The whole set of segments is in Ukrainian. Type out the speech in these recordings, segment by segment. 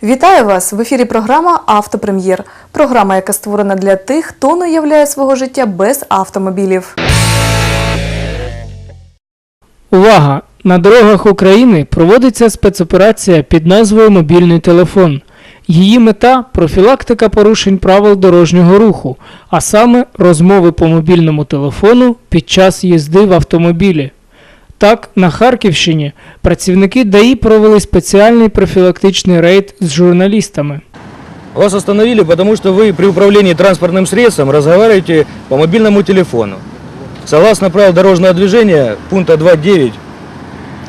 Вітаю вас! В ефірі програма «Автопрем'єр». Програма, яка створена для тих, хто не уявляє свого життя без автомобілів. Увага! На дорогах України проводиться спецоперація під назвою «Мобільний телефон». Її мета – профілактика порушень правил дорожнього руху, а саме розмови по мобільному телефону під час їзди в автомобілі. Так, на Харківщині працівники ДАІ провели спеціальний профілактичний рейд з журналістами. Вас остановили, потому что вы при управлении транспортным средством разговариваете по мобильному телефону. Согласно правил дорожного движения, пункта 2.9,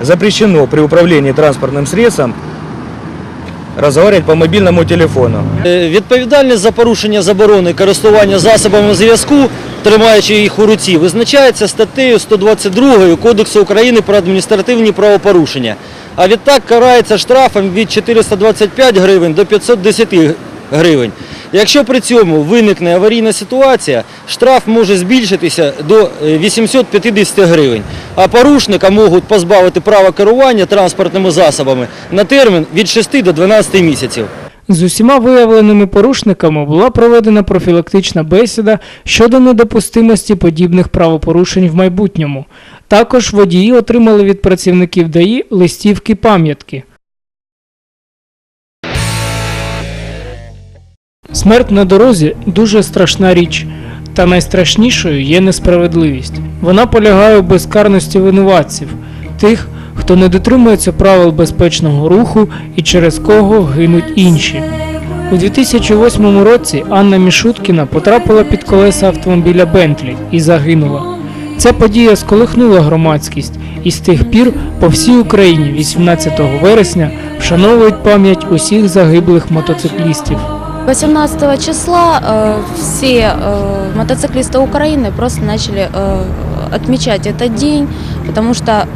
запрещено при управлении транспортным средством разговаривать по мобільному телефону. Відповідальність за порушення заборони користування засобами зв'язку, тримаючи їх у руці, визначається статтею 122 Кодексу України про адміністративні правопорушення. А відтак карається штрафом від 425 гривень до 510 гривень. Якщо при цьому виникне аварійна ситуація, штраф може збільшитися до 850 гривень, а порушника можуть позбавити права керування транспортними засобами на термін від 6 до 12 місяців. З усіма виявленими порушниками була проведена профілактична бесіда щодо недопустимості подібних правопорушень в майбутньому. Також водії отримали від працівників ДАІ листівки-пам'ятки. Смерть на дорозі – дуже страшна річ. Та найстрашнішою є несправедливість. Вона полягає у безкарності винуватців, тих, хто не дотримується правил безпечного руху і через кого гинуть інші. У 2008 році Анна Мішуткіна потрапила під колеса автомобіля Бентлі і загинула. Ця подія сколихнула громадськість, і з тих пір по всій Україні 18 вересня вшановують пам'ять усіх загиблих мотоциклістів. 18 числа все мотоциклисты Украины просто начали отмечать этот день, потому что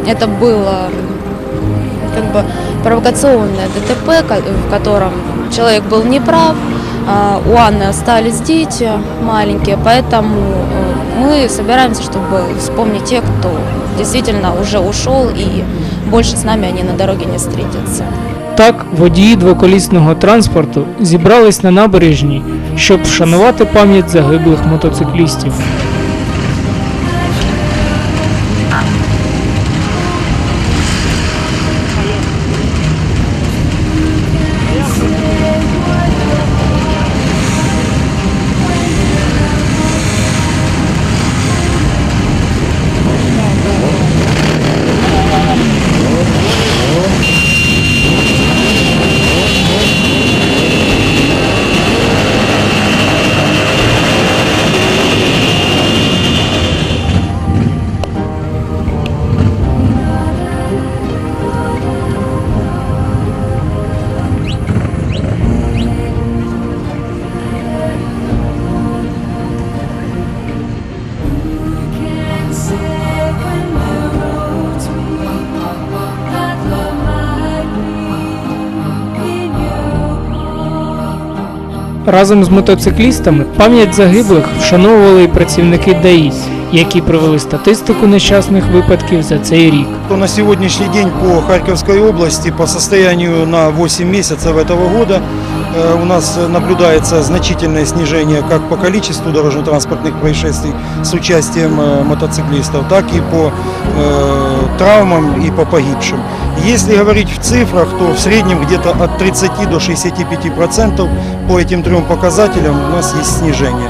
это было как бы провокационное ДТП, в котором человек был неправ, у Анны остались дети маленькие, поэтому мы собираемся, чтобы вспомнить тех, кто действительно уже ушел и больше с нами они на дороге не встретятся. Так, водії двоколісного транспорту зібрались на набережній, щоб вшанувати пам'ять загиблих мотоциклістів. Разом з мотоциклістами пам'ять загиблих вшановували і працівники ДАІ, які провели статистику нещасних випадків за цей рік. На сегодняшний день по Харьковской области, по состоянию на 8 месяцев этого года, у нас наблюдается значительное снижение как по количеству дорожно-транспортных происшествий с участием мотоциклистов, так и по травмам и по погибшим. Если говорить в цифрах, то в среднем где-то от 30 до 65% по этим трем показателям у нас есть снижение.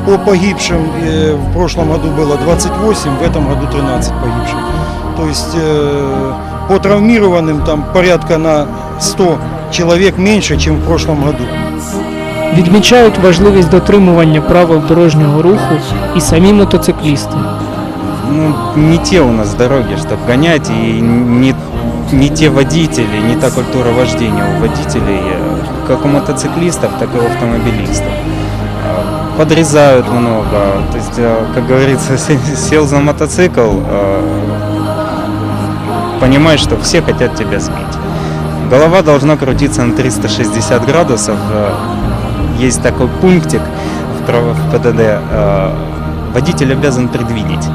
По погибшим в прошлом году было 28, в этом году 13 погибших. То есть по травмированным там порядка на 100 человек меньше, чем в прошлом году. Відмічають важливість дотримування правил дорожнього руху і самі мотоциклісти. Не те у нас дороги, чтобы гонять, и не те водители, не та культура вождения у водителей, как у мотоциклистов, так и у автомобилистов. Подрезают много, то есть, как говорится, сел за мотоцикл, понимаешь, что все хотят тебя сбить. Голова должна крутиться на 360 градусов, есть такой пунктик в ПДД, водитель обязан предвидеть.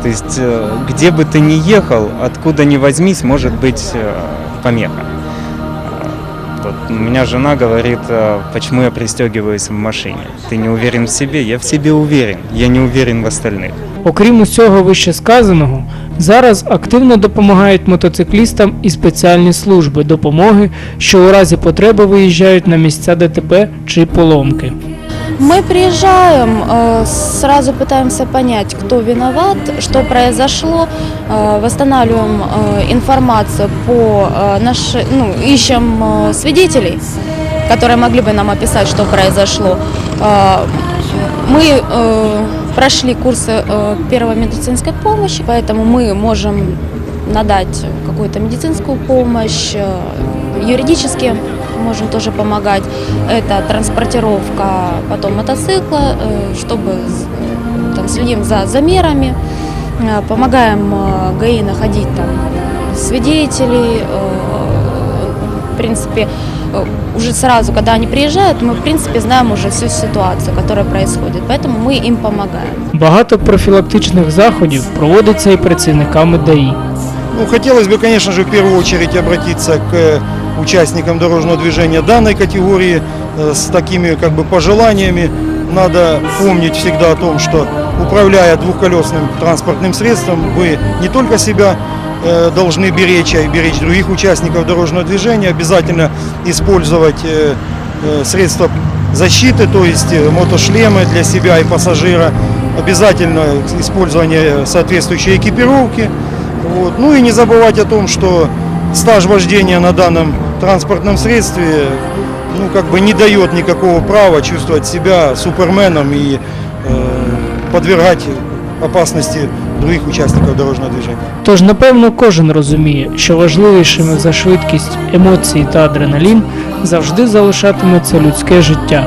То есть, где бы ты ни ехал, откуда ни возьмись, может быть помеха. Вот у меня жена говорит, почему я пристегиваюсь в машине. Ты не уверен в себе? Я в себе уверен. Я не уверен в остальных. Окрім усього вищесказаного, зараз активно допомагають мотоциклістам і спеціальні служби допомоги, що у разі потреби виїжджають на місця ДТП чи поломки. Мы приезжаем, сразу пытаемся понять, кто виноват, что произошло, восстанавливаем информацию ищем свидетелей, которые могли бы нам описать, что произошло. Мы прошли курсы первой медицинской помощи, поэтому мы можем надать какую-то медицинскую помощь, юридически можем тоже помогать. Это транспортировка потом мотоцикла, чтобы следим за замерами, помогаем ГАИ находить там свидетелей. В принципе, уже сразу, когда они приезжают, мы в принципе знаем уже всю ситуацию, которая происходит, поэтому мы им помогаем. Багато профілактичних заходів проводиться і працівниками ДАІ. Хотелось бы, конечно же, в первую очередь обратиться к участникам дорожного движения данной категории с такими пожеланиями. Надо помнить всегда о том, что управляя двухколесным транспортным средством, вы не только себя должны беречь, а и беречь других участников дорожного движения. Обязательно использовать средства защиты, то есть мотошлемы для себя и пассажира. Обязательно использование соответствующей экипировки. Ну и не забывать о том, что стаж вождения на данном транспортном средстве не дает никакого права чувствовать себя суперменом и подвергать опасности других учасників дорожнього движення. Тож, напевно, кожен розуміє, що важливішими за швидкість, емоції та адреналін завжди залишатиметься людське життя.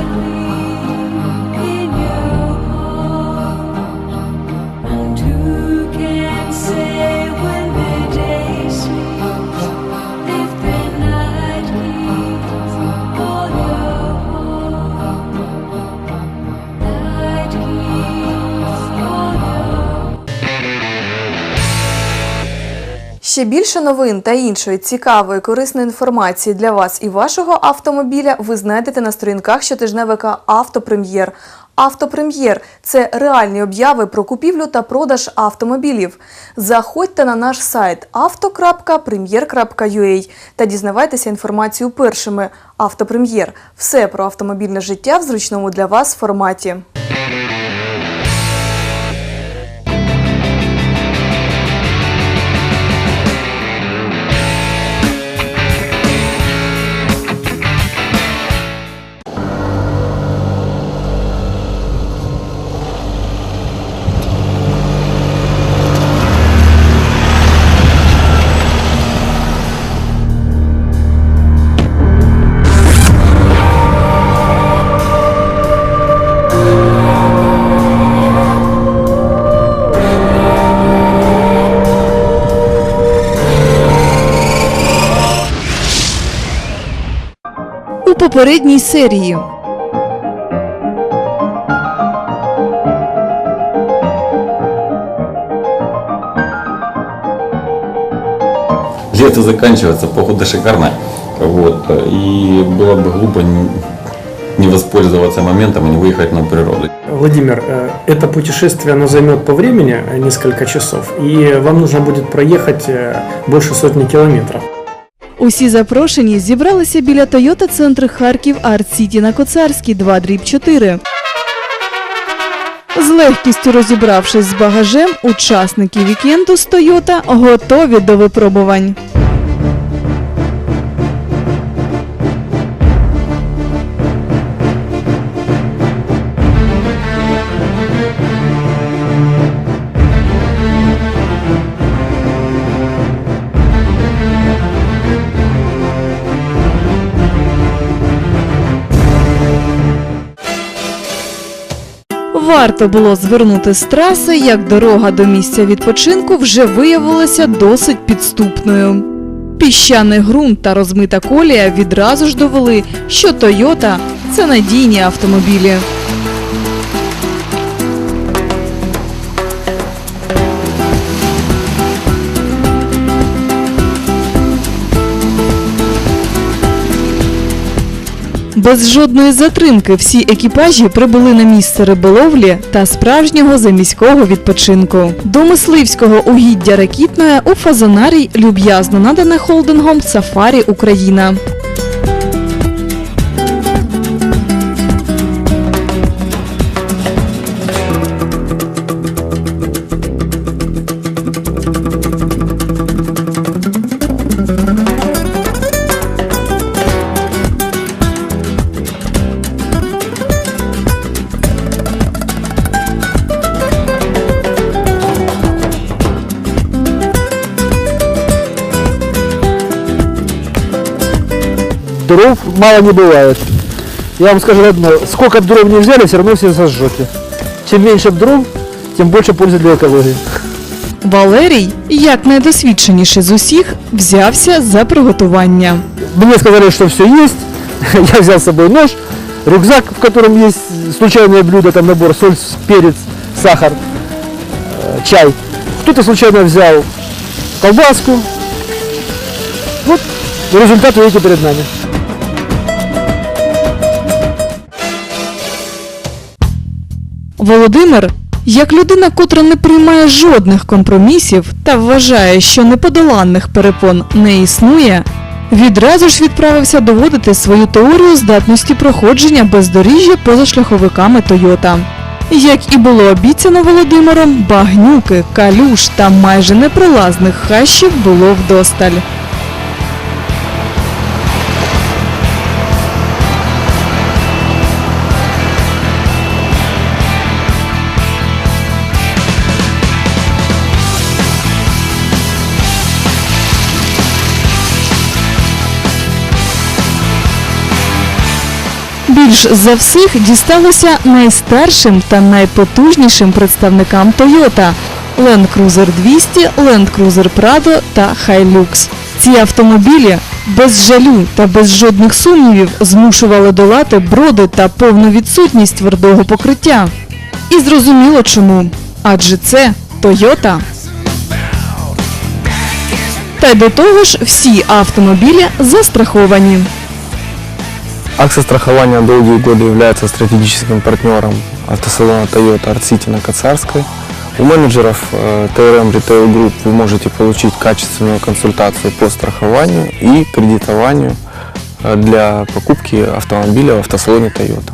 Ще більше новин та іншої цікавої, корисної інформації для вас і вашого автомобіля ви знайдете на сторінках щотижневика «Автопрем'єр». «Автопрем'єр» – це реальні обяви про купівлю та продаж автомобілів. Заходьте на наш сайт auto.premier.ua та дізнавайтеся інформацію першими. «Автопрем'єр» – все про автомобільне життя в зручному для вас форматі. У попередній серії. Лето заканчивается, погода шикарная, и было бы глупо не воспользоваться моментом и не выехать на природу. Владимир, это путешествие оно займет по времени несколько часов, и вам нужно будет проехать больше сотни километров. Усі запрошені зібралися біля Toyota Центр Харків Арт-Сіті на Коцарській 2/4. З легкістю розібравшись з багажем, учасники вікенду з Toyota готові до випробувань. Варто було звернути з траси, як дорога до місця відпочинку вже виявилася досить підступною. Піщаний ґрунт та розмита колія відразу ж довели, що Toyota – це надійні автомобілі. Без жодної затримки всі екіпажі прибули на місце риболовлі та справжнього заміського відпочинку. До мисливського угіддя Ракітне у Фазанарій люб'язно надане холдингом «Сафарі Україна». Дров мало не бывает. Я вам скажу одно, сколько дров не взяли, все равно все сожжете. Чем меньше дров, тем больше пользы для экологии. Валерій, як найдосвідченіший з усіх, взявся за приготування. Мне сказали, что все есть. Я взял с собой нож, рюкзак, в котором есть случайное блюдо, там набор, соль, перец, сахар, чай. Кто-то случайно взял колбаску. Вот результат видите перед нами. Володимир, як людина, котра не приймає жодних компромісів та вважає, що неподоланних перепон не існує, відразу ж відправився доводити свою теорію здатності проходження бездоріжжя позашляховиками Toyota. Як і було обіцяно Володимиром, багнюки, калюж та майже непролазних хащів було вдосталь. Більш за всіх дісталося найстаршим та найпотужнішим представникам Toyota – Land Cruiser 200, Land Cruiser Prado та Hilux. Ці автомобілі без жалю та без жодних сумнівів змушували долати броди та повну відсутність твердого покриття. І зрозуміло чому. Адже це Toyota. Та й до того ж всі автомобілі застраховані. Акция страхования долгие годы является стратегическим партнером автосалона Toyota Art City на Коцарской. У менеджеров TRM Retail Group вы можете получить качественную консультацию по страхованию и кредитованию для покупки автомобиля в автосалоне Toyota.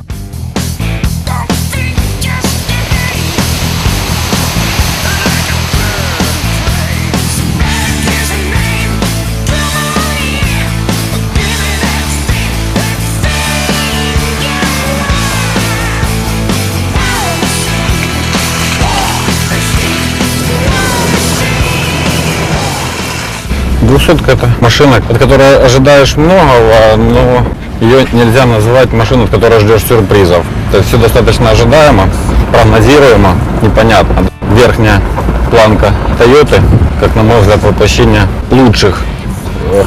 Двухсотка – это машина, от которой ожидаешь многого, но ее нельзя называть машиной, от которой ждешь сюрпризов. То есть все достаточно ожидаемо, прогнозируемо, непонятно. Верхняя планка Toyota, как на мой взгляд, воплощение лучших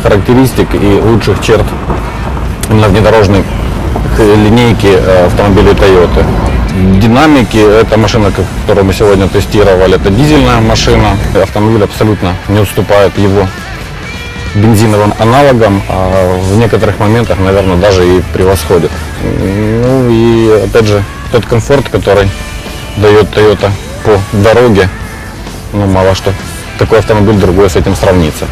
характеристик и лучших черт именно внедорожной линейки автомобилей Toyota. Динамики, это машина, которую мы сегодня тестировали, это дизельная машина. Автомобиль абсолютно не уступает его бензиновым аналогам, а в некоторых моментах, наверное, даже и превосходит. Ну и опять же, тот комфорт, который дает Toyota по дороге, ну мало что такой автомобиль другой с этим сравнится.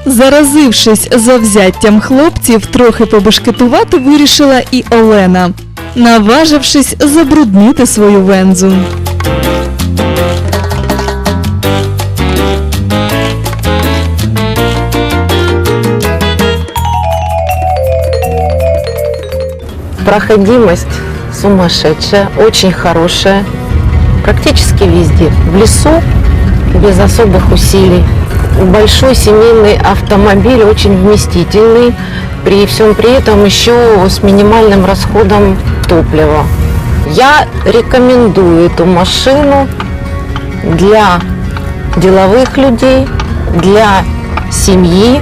Заразившись завзяттям хлопців, трохи побешкетувати вирішила і Олена, наважившись забруднити свою вензу. Проходимость сумасшедшая, очень хорошая, практически везде. В лесу без особых усилий. Большой семейный автомобиль, очень вместительный, при всем при этом еще с минимальным расходом топлива. Я рекомендую эту машину для деловых людей, для семьи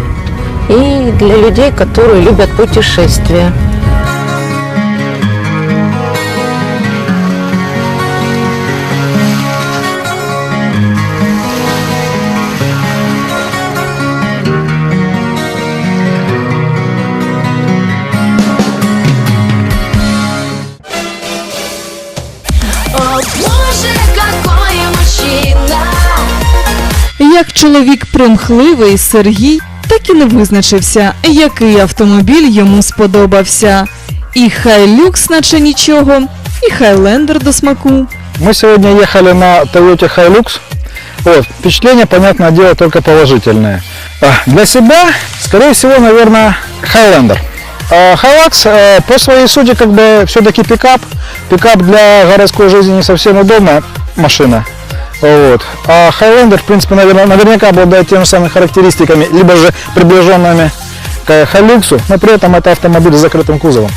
и автомобиль для людей, которые любят путешествия. Як чоловік примхливий, Сергій так і не визначився, який автомобіль йому сподобався. І Хайлюкс наче нічого, і Хайлендер до смаку. Мы сегодня ехали на Toyota Hilux. Вот, впечатление, понятное дело, только положительное. Для себя, скорее всего, наверное, Highlander. Hilux по своей сути как бы все-таки пикап. Пикап для городской жизни не совсем удобная машина. Вот. А Highlander, в принципе, наверняка обладает теми самыми характеристиками, либо же приближенными к Hilux, но при этом это автомобиль с закрытым кузовом.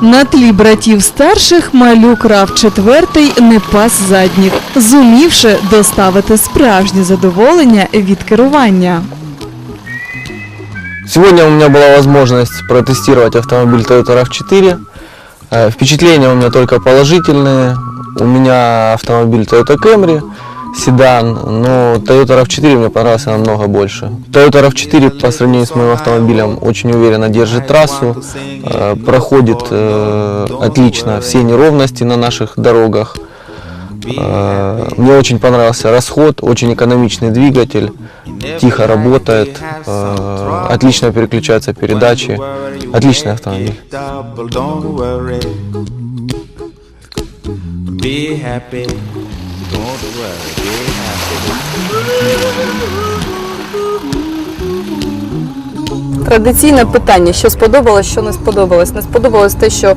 На тлі братів старших малюк RAV4 не пас задніх, зумівши доставити справжнє задоволення від керування. Сегодня у меня была возможность протестировать автомобиль Toyota RAV4. Впечатления у меня только положительные. У меня автомобиль Toyota Camry, седан, но Toyota RAV4 мне понравился намного больше. Toyota RAV4 по сравнению с моим автомобилем очень уверенно держит трассу, проходит отлично все неровности на наших дорогах. Мне очень понравился расход, очень экономичный двигатель, тихо работает, отлично переключаются передачи, отличный автомобиль. Традиційне питання, що сподобалось, що не сподобалось. Не сподобалось те, що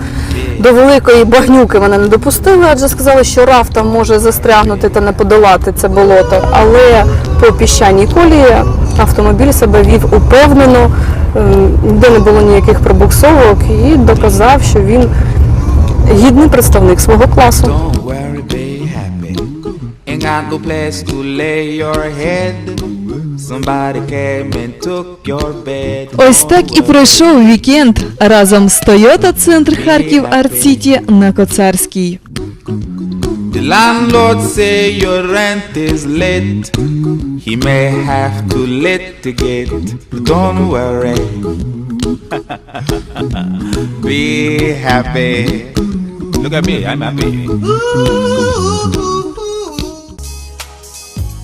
до великої багнюки мене не допустили, адже сказали, що RAV там може застрягнути та не подолати це болото. Але по піщаній колії автомобіль себе вів упевнено, де не було ніяких пробуксовок і доказав, що він гідний представник свого класу. Ось так і пройшов вікенд разом з Toyota Центр Харків Арт-Сіті на Коцарській. The landlord say your rent is late. He may have to litigate. Don't worry. Be happy. Look at me, I'm happy.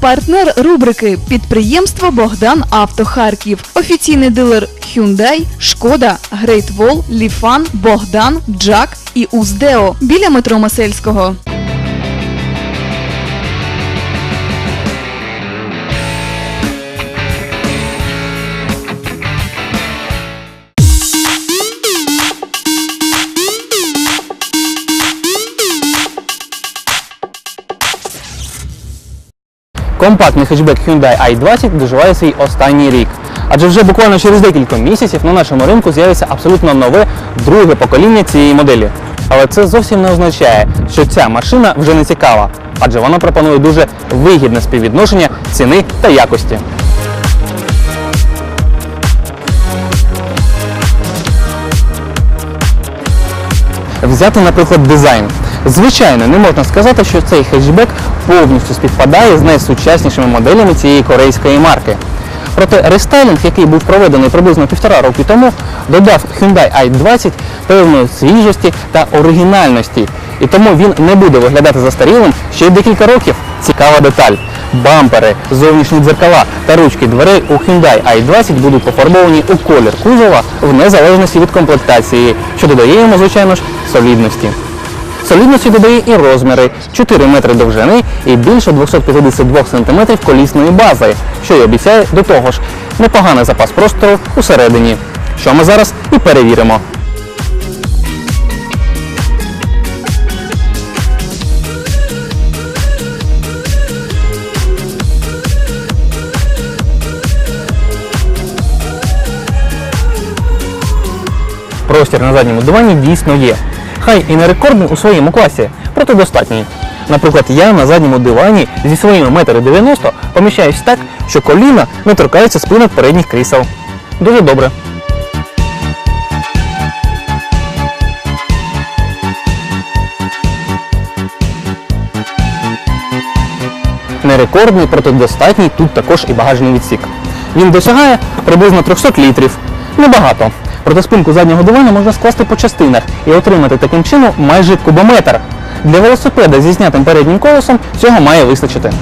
Партнер рубрики «Підприємство Богдан Авто Харків». Офіційний дилер Hyundai, Шкода, Great Wall, Ліфан, Богдан, Джак і Уздео біля метро Масельського. Компактний хетчбек Hyundai i20 доживає свій останній рік. Адже вже буквально через декілька місяців на нашому ринку з'явиться абсолютно нове друге покоління цієї моделі. Але це зовсім не означає, що ця машина вже не цікава, адже вона пропонує дуже вигідне співвідношення ціни та якості. Взяти, наприклад, дизайн. Звичайно, не можна сказати, що цей хетчбек повністю співпадає з найсучаснішими моделями цієї корейської марки. Проте рестайлінг, який був проведений приблизно 1,5 роки тому, додав Hyundai i20 певної свіжості та оригінальності. І тому він не буде виглядати застарілим ще й декілька років. Цікава деталь. Бампери, зовнішні дзеркала та ручки дверей у Hyundai i20 будуть пофарбовані у колір кузова в незалежності від комплектації, що додає йому, звичайно ж, солідності. Солідності додає і розміри – 4 метри довжини і більше 252 см колісної бази, що й обіцяє до того ж непоганий запас простору усередині, що ми зараз і перевіримо. простір на задньому дивані дійсно є. Хай і не рекордний у своєму класі, проте достатній. Наприклад, я на задньому дивані зі своїми 1,90 м поміщаюсь так, що коліна не торкаються спинок передніх крісел. Дуже добре. Не рекордний, проте достатній тут також і багажний відсік. Він досягає приблизно 300 літрів. Небагато. Проте спинку заднього дивана можна скласти по частинах і отримати таким чином майже кубометр. Для велосипеда зі знятим переднім колесом цього має вистачити.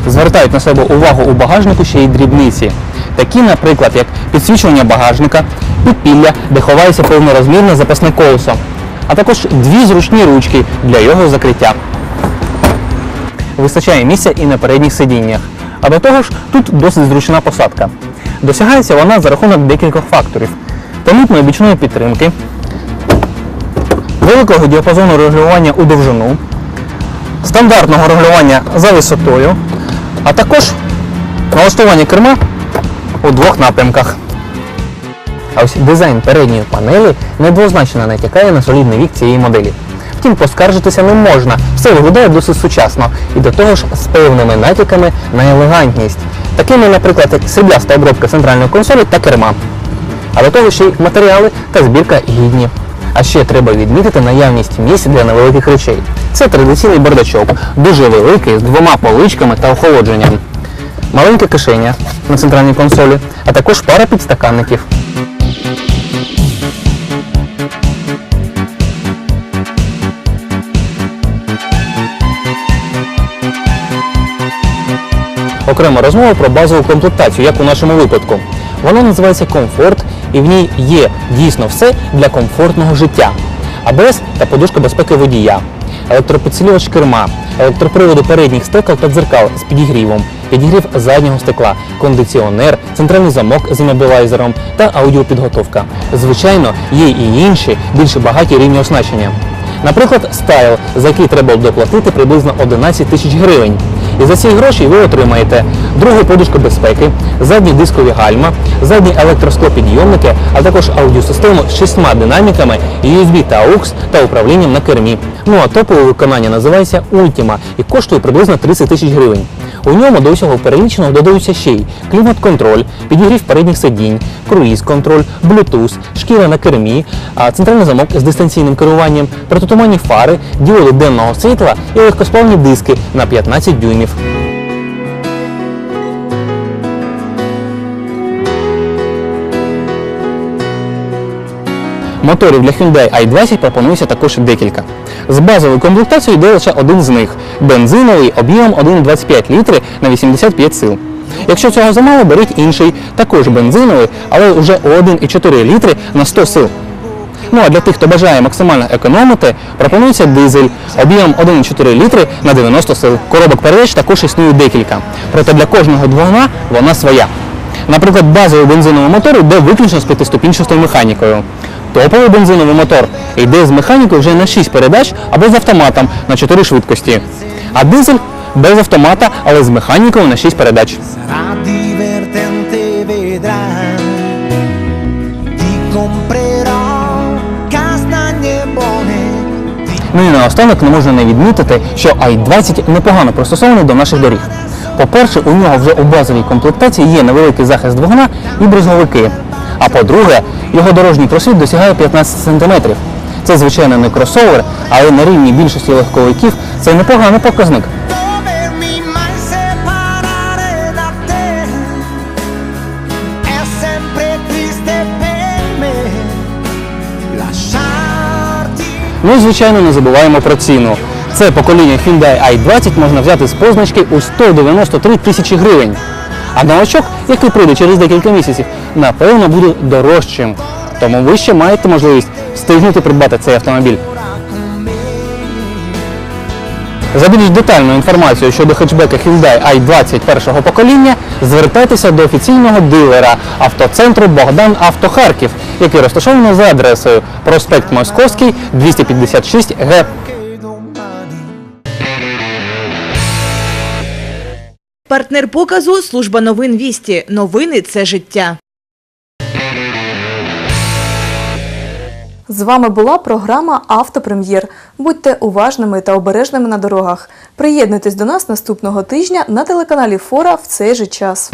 Звертають на себе увагу у багажнику ще й дрібниці. Такі, наприклад, як підсвічування багажника, підпілля, де ховається повнорозмірне запасне колесо, а також дві зручні ручки для його закриття. Вистачає місця і на передніх сидіннях. А до того ж, тут досить зручна посадка. Досягається вона за рахунок декількох факторів. Помітної бічної підтримки, великого діапазону регулювання у довжину, стандартного регулювання за висотою, а також налаштування керма у двох напрямках. А ось дизайн передньої панелі недвозначно натякає на солідний вік цієї моделі. Втім, поскаржитися не можна, все виглядає досить сучасно і до того ж з певними натяками на елегантність. Такими, наприклад, як срібляста обробка центральної консолі та керма. А до того ще й матеріали та збірка гідні. А ще треба відмітити наявність місць для невеликих речей. Це традиційний бардачок, дуже великий, з двома поличками та охолодженням. Маленька кишеня на центральній консолі, а також пара підстаканників. Окрема розмова про базову комплектацію, як у нашому випадку. Вона називається «Комфорт» і в ній є дійсно все для комфортного життя. АБС та подушка безпеки водія, електропідсилювач керма, електроприводи передніх стекол та дзеркал з підігрівом, підігрів заднього стекла, кондиціонер, центральний замок з іммобілайзером та аудіопідготовка. Звичайно, є і інші, більш багаті рівні оснащення. Наприклад, стайл, за який треба доплатити приблизно 11 тисяч гривень. І за ці гроші ви отримаєте другу подушку безпеки, задні дискові гальма, задні електросклопідйомники, а також аудіосистему з 6 динаміками, USB та AUX та управлінням на кермі. Ну а топове виконання називається Ultima і коштує приблизно 30 тисяч гривень. У ньому до усього переліченого додаються ще й клімат-контроль, підігрів передніх сидінь, круїз-контроль, Bluetooth, шкіра на кермі, центральний замок з дистанційним керуванням, протитуманні фари, діоди денного світла і легкосплавні диски на 15 дюймів. Моторів для Hyundai i20 пропонується також декілька. З базовою комплектацією йде лише один з них – бензиновий об'ємом 1,25 літри на 85 сил. Якщо цього замало, беріть інший, також бензиновий, але вже у 1,4 літри на 100 сил. Ну а для тих, хто бажає максимально економити, пропонується дизель об'ємом 1,4 літри на 90 сил. Коробок передач також існує декілька, проте для кожного двигуна вона своя. Наприклад, базовий бензиновий мотор йде виключно з 5-ступінчастою механікою. Топовий бензиновий мотор йде з механікою вже на 6 передач або з автоматом на 4 швидкості. А дизель без автомата, але з механікою на 6 передач. Ну і наостанок не можна не відмітити, що i20 непогано пристосований до наших доріг. По-перше, у нього вже у базовій комплектації є невеликий захист двигуна і бризговики. А по-друге, його дорожній просвіт досягає 15 см. Це, звичайно, не кросовер, але на рівні більшості легковиків це непоганий показник. Ну і, звичайно, не забуваємо про ціну. Це покоління Hyundai i20 можна взяти з позначки у 193 тисячі гривень. А новачок, який прийде через декілька місяців, напевно буде дорожчим. Тому ви ще маєте можливість встигнути придбати цей автомобіль. За більш детальною інформацією щодо хетчбека Hyundai i20 першого покоління звертайтеся до офіційного дилера автоцентру Богдан Авто Харків, який розташований за адресою проспект Московський, 256Г. Партнер показу – служба новин «Вісті». Новини – це життя. З вами була програма «Автопрем'єр». Будьте уважними та обережними на дорогах. Приєднуйтесь до нас наступного тижня на телеканалі «Фора» в цей же час.